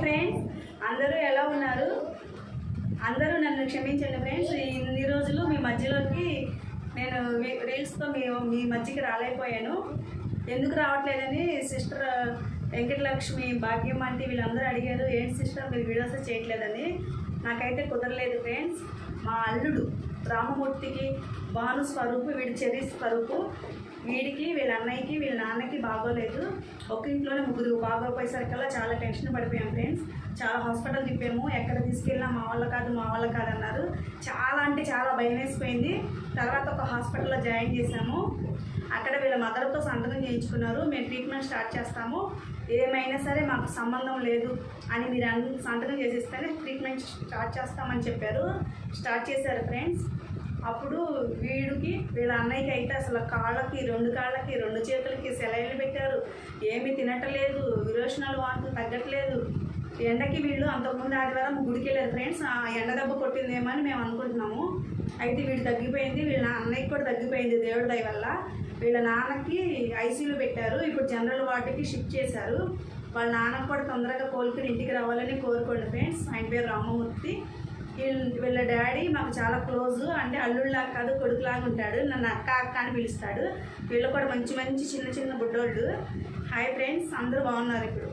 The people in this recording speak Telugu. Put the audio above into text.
ఫ్రెండ్స్, అందరూ ఎలా ఉన్నారు? అందరూ నన్ను క్షమించండి ఫ్రెండ్స్. ఇన్ని రోజులు మీ మధ్యలోకి నేను రీల్స్తో మీ మధ్యకి రాలేకపోయాను. ఎందుకు రావట్లేదని సిస్టర్ వెంకటలక్ష్మి, భాగ్యం ఆంటీ వీళ్ళందరూ అడిగారు, ఏంటి సిస్టర్ మీరు వీడియోస్ చేయట్లేదని. నాకైతే కుదరలేదు ఫ్రెండ్స్. మా అల్లుడు రామమూర్తికి భాను స్వరూపు, వీడి చెర్రీ స్వరూపు, వీడికి వీళ్ళ అన్నయ్యకి వీళ్ళ నాన్నకి బాగోలేదు. ఒక ఇంట్లోనే ముగ్గురు బాగోపోయేసరికల్లా చాలా టెన్షన్ పడిపోయాం ఫ్రెండ్స్. చాలా హాస్పిటల్ తిప్పాము, ఎక్కడ తీసుకెళ్ళినా మా వాళ్ళ కాదు అన్నారు. చాలా అంటే చాలా భయం వేసిపోయింది. తర్వాత ఒక హాస్పిటల్లో జాయిన్ చేశాము. అక్కడ వీళ్ళ మదర్తో సంతకం చేయించుకున్నారు. మేము ట్రీట్మెంట్ స్టార్ట్ చేస్తాము, ఏమైనా సరే మాకు సంబంధం లేదు అని మీరు సంతకం చేసిస్తేనే ట్రీట్మెంట్ స్టార్ట్ చేస్తామని చెప్పారు. స్టార్ట్ చేశారు ఫ్రెండ్స్. అప్పుడు వీడికి వీళ్ళ అన్నయ్యకి అయితే అసలు రెండు కాళ్ళకి 2 చేతులకి సెలైన్లు పెట్టారు. ఏమీ తినట్లేదు, విరోచనాలు వాంతులు తగ్గట్లేదు. ఎండకి వీళ్ళు అంతకుముందు ఆదివారం గుడికి వెళ్ళారు ఫ్రెండ్స్. ఆ ఎండ దెబ్బ కొట్టిందేమో అని మేము అనుకుంటున్నాము. అయితే వీడు తగ్గిపోయింది, వీళ్ళ అన్నయ్యకి కూడా తగ్గిపోయింది దేవుడి దయ వల్ల. వీళ్ళ నాన్నకి ఐసీయూలో పెట్టారు, ఇప్పుడు జనరల్ వార్డుకి షిఫ్ట్ చేశారు. వాళ్ళ నాన్నకు కూడా తొందరగా కోలుకుని ఇంటికి రావాలని కోరుకోండి ఫ్రెండ్స్. ఆయన పేరు రామమూర్తి. వీళ్ళ డాడీ మాకు చాలా క్లోజ్, అంటే అల్లుళ్ళలాగా కాదు కొడుకులాగా ఉంటాడు. నన్ను అక్క అని పిలుస్తాడు. వీళ్ళు కూడా మంచి చిన్న బుడ్డోళ్ళు. హాయ్ ఫ్రెండ్స్, అందరూ బాగున్నారు ఇప్పుడు.